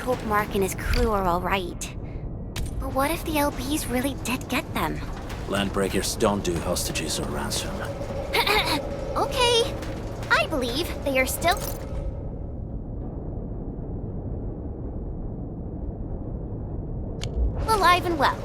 hope Mark and his crew are alright. But what if the LBs really did get them? Landbreakers don't do hostages or ransom. Okay. I believe they are still... alive and well.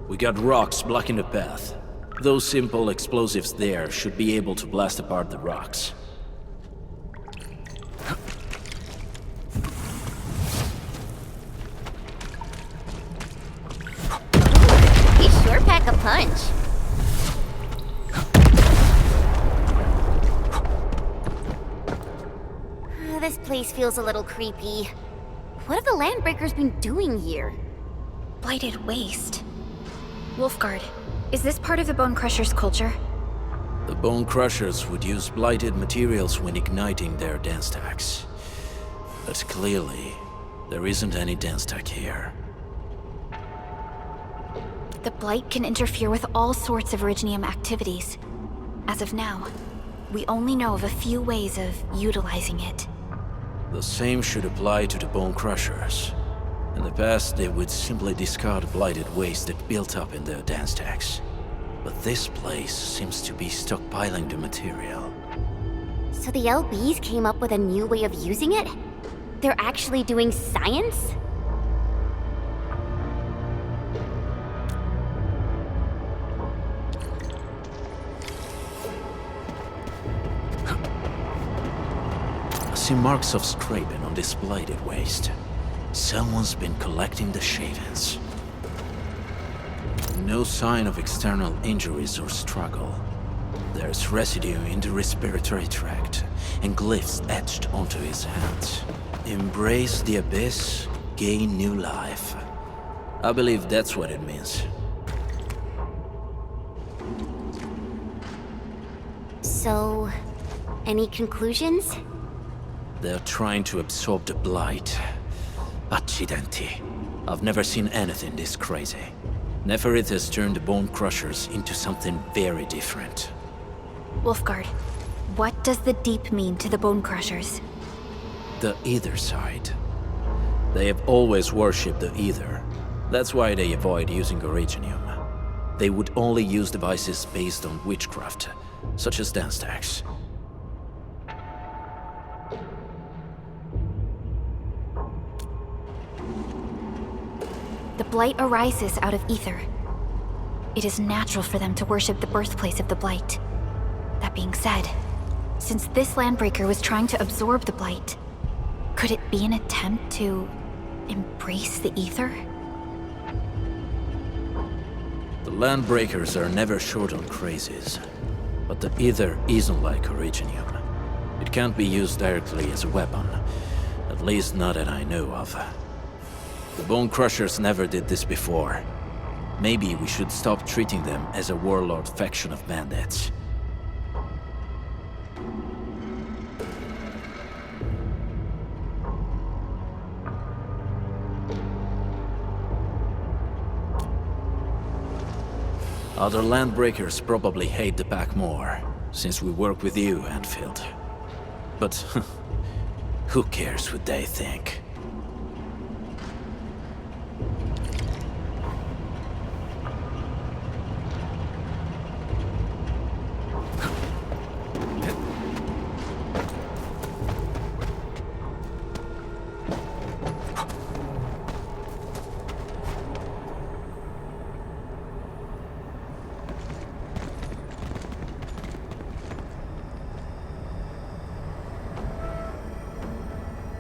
We got rocks blocking the path. Those simple explosives there should be able to blast apart the rocks. He sure pack a punch. This place feels a little creepy. What have the Landbreakers been doing here? Blighted waste. Wolfguard, is this part of the Bone Crusher's culture? The Bone Crushers would use blighted materials when igniting their dance stacks. But clearly, there isn't any dance stack here. The Blight can interfere with all sorts of Originium activities. As of now, we only know of a few ways of utilizing it. The same should apply to the Bone Crushers. In the past, they would simply discard blighted waste that built up in their dance stacks. But this place seems to be stockpiling the material. So the LBs came up with a new way of using it? They're actually doing science? I see marks of scraping on this blighted waste. Someone's been collecting the shavings. No sign of external injuries or struggle. There's residue in the respiratory tract, and glyphs etched onto his hands. Embrace the abyss, gain new life. I believe that's what it means. So, any conclusions? They're trying to absorb the blight. Accidenti. I've never seen anything this crazy. Nefarith has turned the Bone Crushers into something very different. Wolfguard, what does the Deep mean to the Bone Crushers? The Ether side. They have always worshipped the Ether. That's why they avoid using Originium. They would only use devices based on witchcraft, such as dance stacks. The Blight arises out of Ether. It is natural for them to worship the birthplace of the Blight. That being said, since this Landbreaker was trying to absorb the Blight, could it be an attempt to embrace the Ether? The Landbreakers are never short on crazes, but the Ether isn't like Originium. It can't be used directly as a weapon, at least not that I know of. The Bone Crushers never did this before. Maybe we should stop treating them as a warlord faction of bandits. Other Landbreakers probably hate the pack more, since we work with you, Endfield. But who cares what they think?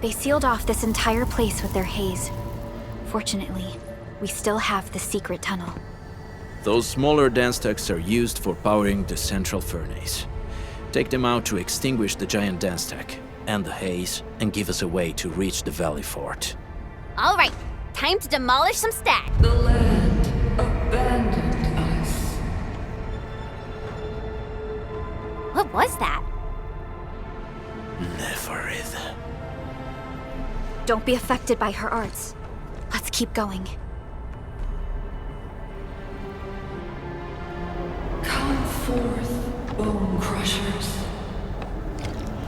They sealed off this entire place with their haze. Fortunately, we still have the secret tunnel. Those smaller dance stacks are used for powering the central furnace. Take them out to extinguish the giant dance stack and the haze, and give us a way to reach the Valley Fort. Alright, time to demolish some stacks. The land abandoned us. was that? Nefarith. Don't be affected by her arts. Let's keep going. Come forth, bone crushers.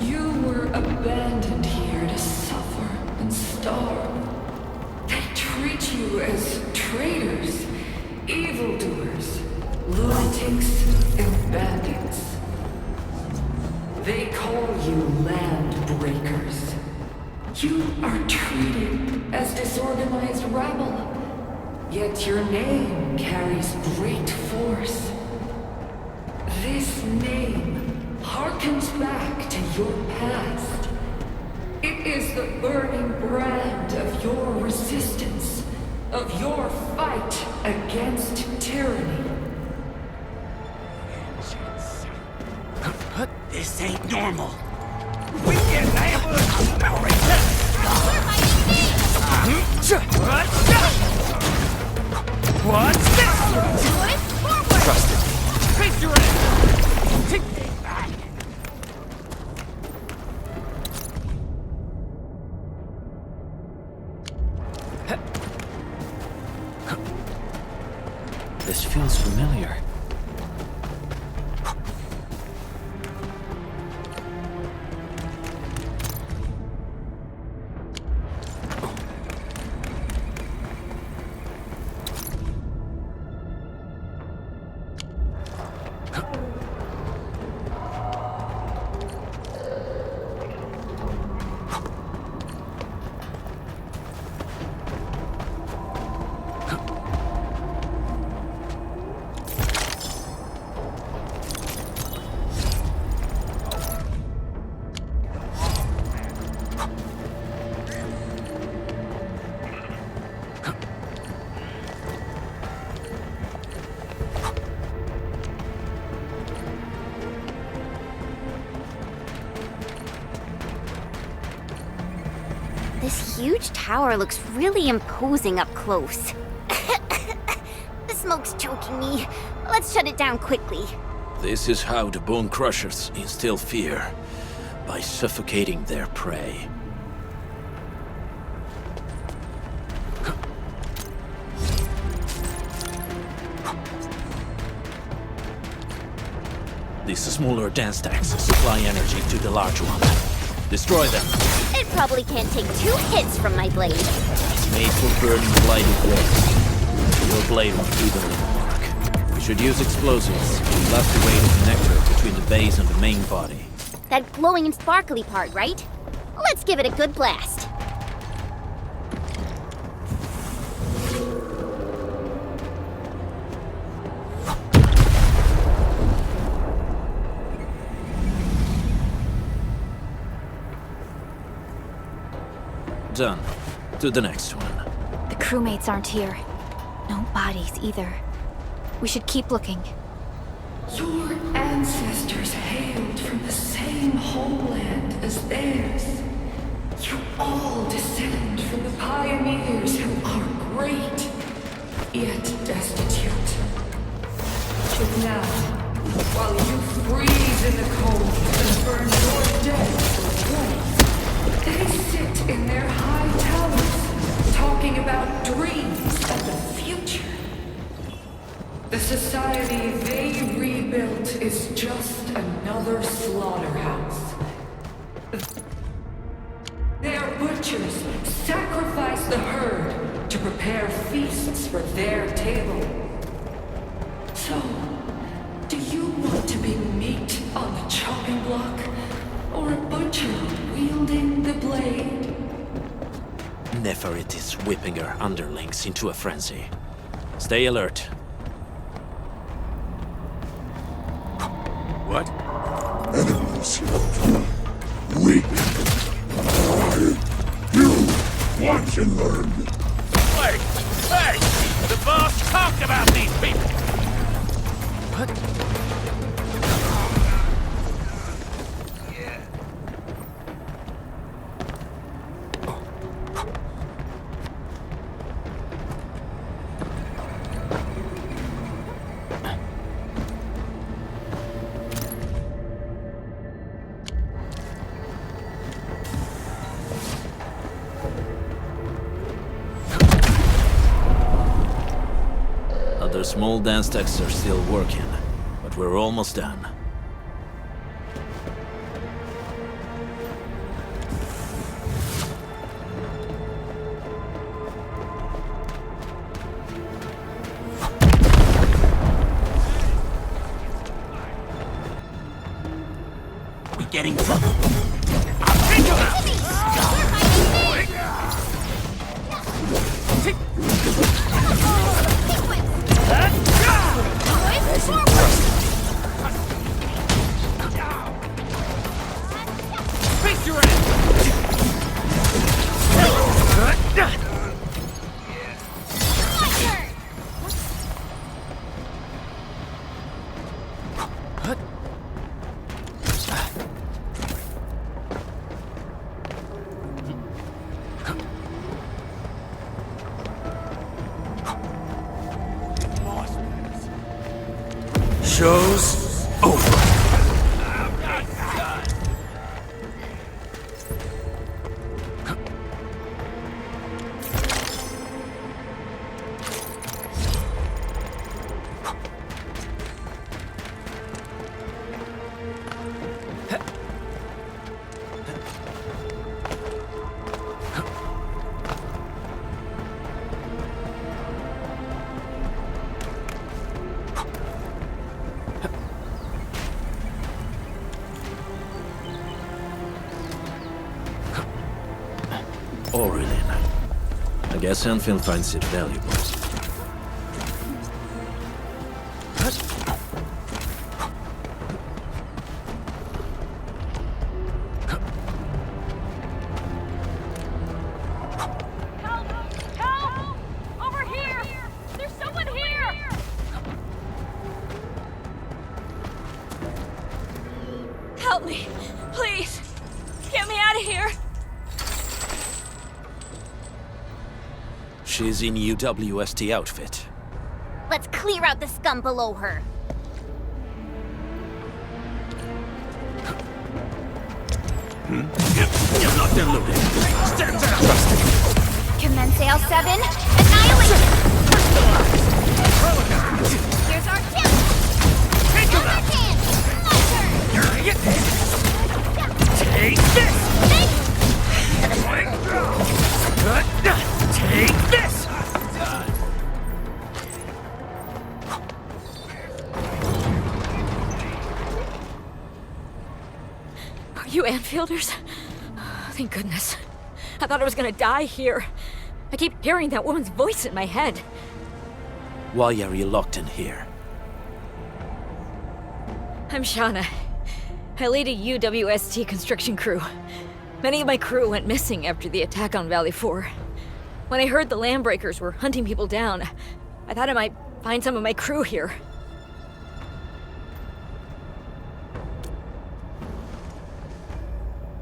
You were abandoned here to suffer and starve. They treat you as traitors, evildoers, lunatics, and bandits. They call you land breakers. You are treated as disorganized rabble, yet your name carries great force. This name harkens back to your past. It is the burning brand of your resistance, of your fight against tyranny. This ain't normal. We get ambushed. What's this? Trust it. Face your ass. Take me back. This feels familiar. This huge tower looks really imposing up close. The smoke's choking me. Let's shut it down quickly. This is how the Bone Crushers instill fear, by suffocating their prey. These smaller dance stacks supply energy to the large one. Destroy them. It probably can't take 2 hits from my blade. Made for burning blighted wood. Your blade won't evenly mark. We should use explosives. We'll have to create a connector between the base and the main body. That glowing and sparkly part, right? Let's give it a good blast. Done. To the next one. The crewmates aren't here. No bodies either. We should keep looking. Your ancestors hailed from the same homeland as theirs. You all descend from the pioneers who are great, yet destitute. But now, while you freeze in the cold and burn your dead for warmth, they sit in their high towers, talking about dreams and the future. The society they rebuilt is just another slaughterhouse. Their butchers sacrifice the herd to prepare feasts for their table. So, do you want to be meat on the chopping block, or a butcher wielding the blade? Nefarith is whipping her underlings into a frenzy. Stay alert. What? Enemies. Weak. You want to learn. Wait! Hey! The boss talked about these people! What? small dance techs are still working, but we're almost done. We getting trouble. I'll take him out! Face your ass! Show's over. I guess Endfield finds it valuable. Help! Over here! There's someone here! Help me! Please! Get me out of here! She's in UWST outfit. Let's clear out the scum below her. You're not deluded. Stand down! Commence AL7. Annihilation! Here's our chance! Take him out! Take this! Take this! Are you Anfielders? Thank goodness. I thought I was gonna die here. I keep hearing that woman's voice in my head. Why are you locked in here? I'm Shauna. I lead a UWST construction crew. Many of my crew went missing after the attack on Valley 4. When I heard the Landbreakers were hunting people down, I thought I might find some of my crew here.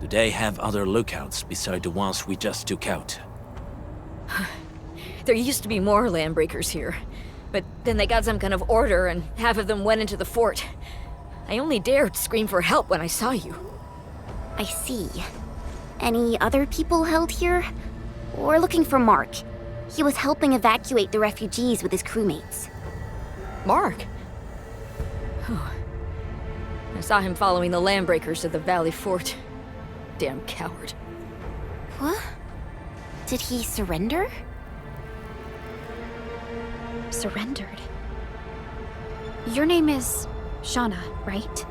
Do they have other lookouts beside the ones we just took out? There used to be more Landbreakers here, but then they got some kind of order and half of them went into the fort. I only dared scream for help when I saw you. I see. Any other people held here? We're looking for Mark. He was helping evacuate the refugees with his crewmates. Mark? Oh. I saw him following the Landbreakers to the Valley Fort. Damn coward. What? Did he surrender? Surrendered. Your name is Shauna, right?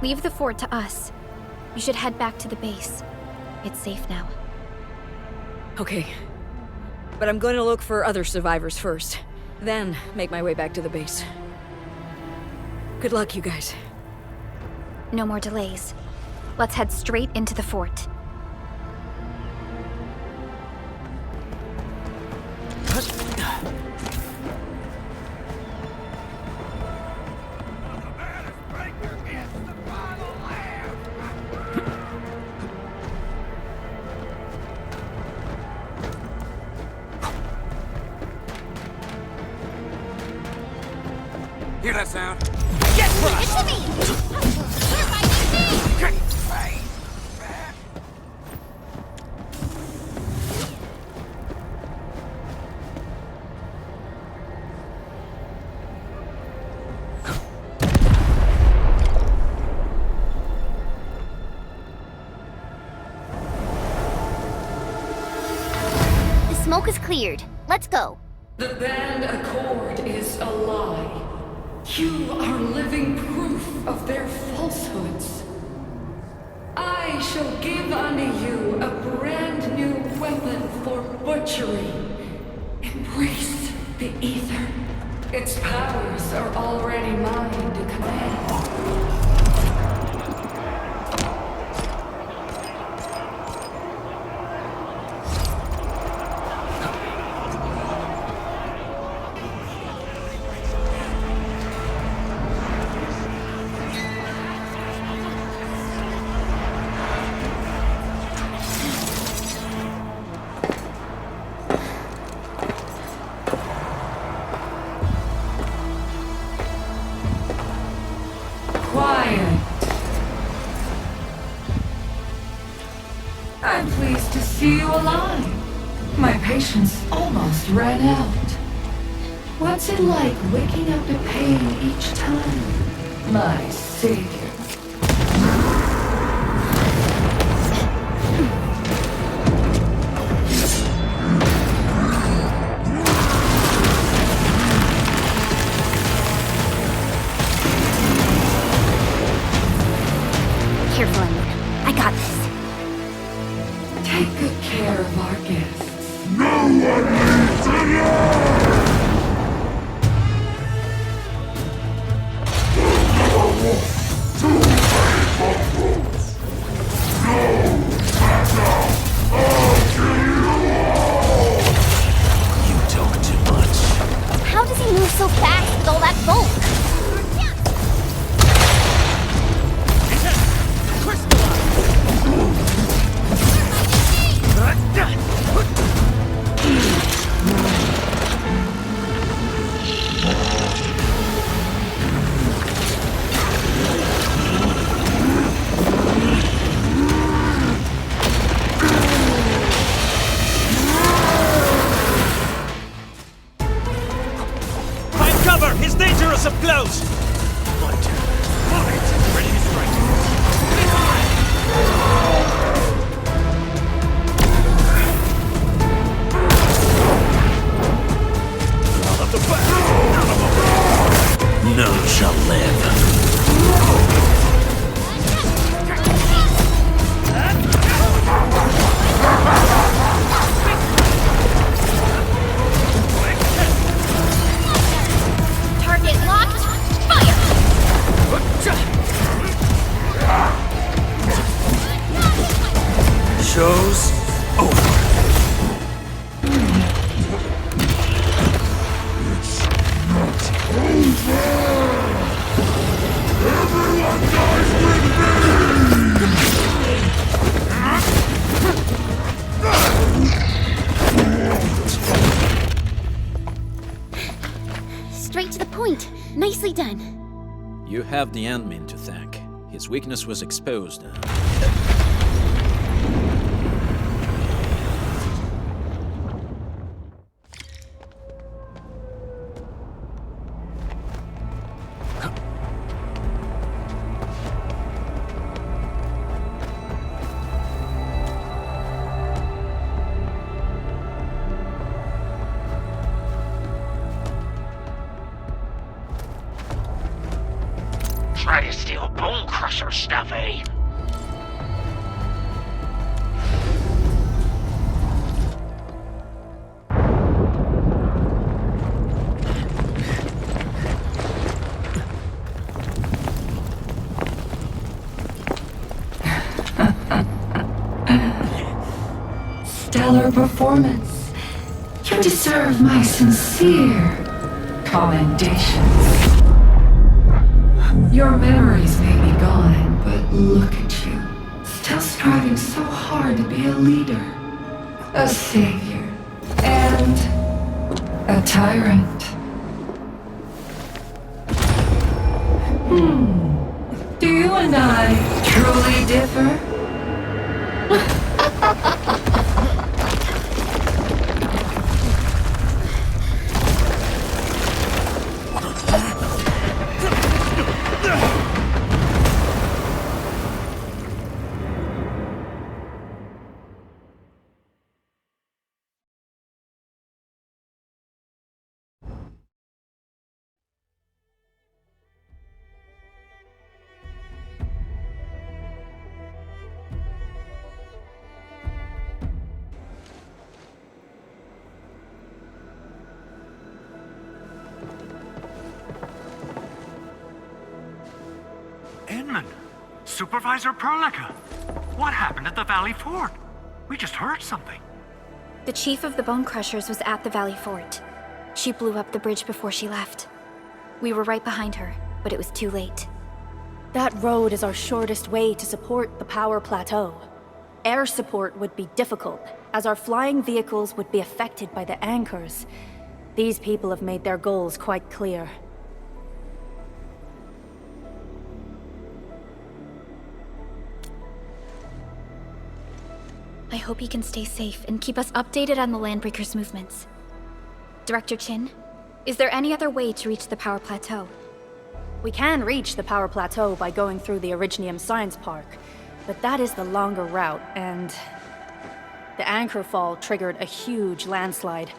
Leave the fort to us. You should head back to the base. It's safe now. Okay. But I'm going to look for other survivors first. Then make my way back to the base. Good luck, you guys. No more delays. Let's head straight into the fort. Hear that sound? Get crushed! It's me! You're my DC! smoke is cleared. Let's go. The band accord is a lie. You are living proof of their falsehoods. I shall give unto you a brand new weapon for butchery. Embrace the ether. Its powers are already mine to command. Quiet. I'm pleased to see you alive. My patience almost ran out. What's it like waking up to pain each time? My savior. Careful, Emma. I got this. Take good care of our guests. No one needs to know! Too many mongrels! No matter! I'll kill you all! You talk too much. How does he move so fast with all that bulk? Find cover! He's dangerous up close! My turn. Right. Ready to strike. Out of the back! Out of the back! None shall live. Target locked. Fire! Show's over. It's not over! Everyone dies with Straight to the point. Nicely done. You have the admin to thank. His weakness was exposed. Try to steal Bone Crusher stuff, eh? Stellar performance. You deserve my sincere commendations. Your memories may be gone, but look at you. Still striving so hard to be a leader, a savior, and a tyrant. Do you and I truly differ? Quinlan! Supervisor Perlica! What happened at the Valley Fort? We just heard something. The chief of the Bone Crushers was at the Valley Fort. She blew up the bridge before she left. We were right behind her, but it was too late. That road is our shortest way to support the power plateau. Air support would be difficult, as our flying vehicles would be affected by the anchors. These people have made their goals quite clear. I hope he can stay safe and keep us updated on the Landbreaker's movements. Director Chin, is there any other way to reach the power plateau? We can reach the power plateau by going through the Originium Science Park, but that is the longer route, and the anchor fall triggered a huge landslide.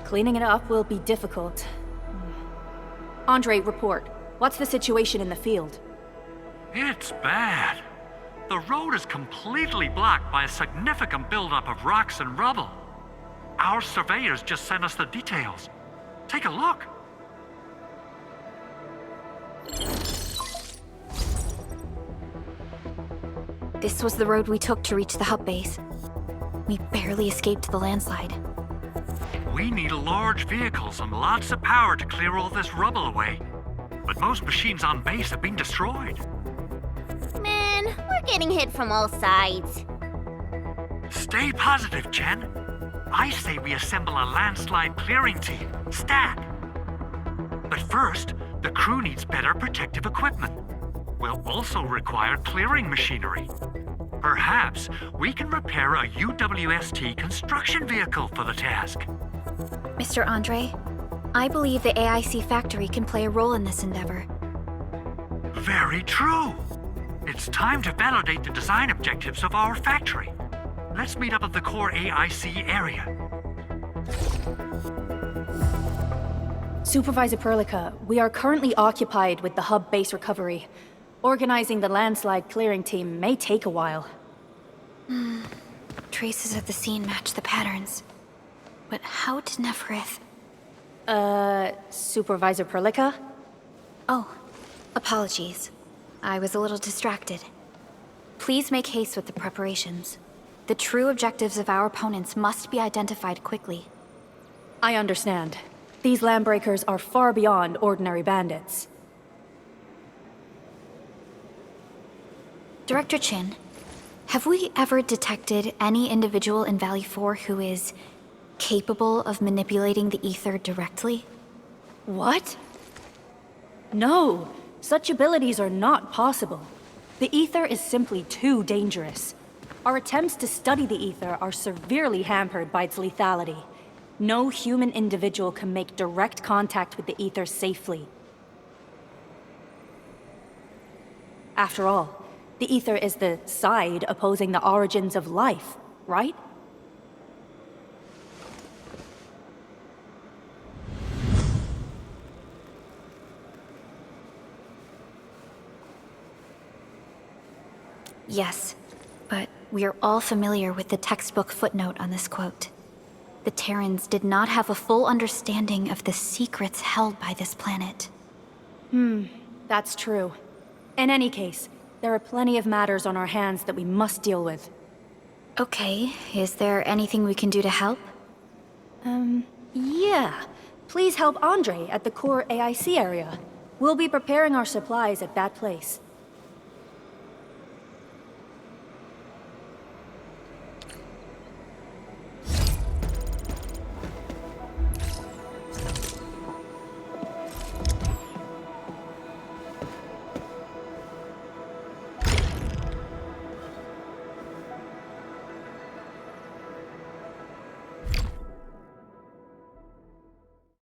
Cleaning it up will be difficult. Andre, report. What's the situation in the field? It's bad. The road is completely blocked by a significant buildup of rocks and rubble. Our surveyors just sent us the details. Take a look. This was the road we took to reach the hub base. We barely escaped the landslide. We need large vehicles and lots of power to clear all this rubble away. But most machines on base have been destroyed. Man, we're getting hit from all sides. Stay positive, Chen. I say we assemble a landslide clearing team, stat. But first, the crew needs better protective equipment. We'll also require clearing machinery. Perhaps we can repair a UWST construction vehicle for the task. Mr. Andre, I believe the AIC factory can play a role in this endeavor. Very true. It's time to validate the design objectives of our factory. Let's meet up at the core AIC area. Supervisor Perlica, we are currently occupied with the hub base recovery. Organizing the landslide clearing team may take a while. Traces of the scene match the patterns. But how did Nefarith... Supervisor Perlica? Oh, apologies. I was a little distracted. Please make haste with the preparations. The true objectives of our opponents must be identified quickly. I understand. These Landbreakers are far beyond ordinary bandits. Director Chin, have we ever detected any individual in Valley 4 who is capable of manipulating the ether directly? What? No, such abilities are not possible. The ether is simply too dangerous. Our attempts to study the ether are severely hampered by its lethality. No human individual can make direct contact with the ether safely. After all, the ether is the side opposing the origins of life, right? Yes, but we are all familiar with the textbook footnote on this quote. The Terrans did not have a full understanding of the secrets held by this planet. That's true. In any case, there are plenty of matters on our hands that we must deal with. Okay, is there anything we can do to help? Yeah. Please help Andre at the core AIC area. We'll be preparing our supplies at that place.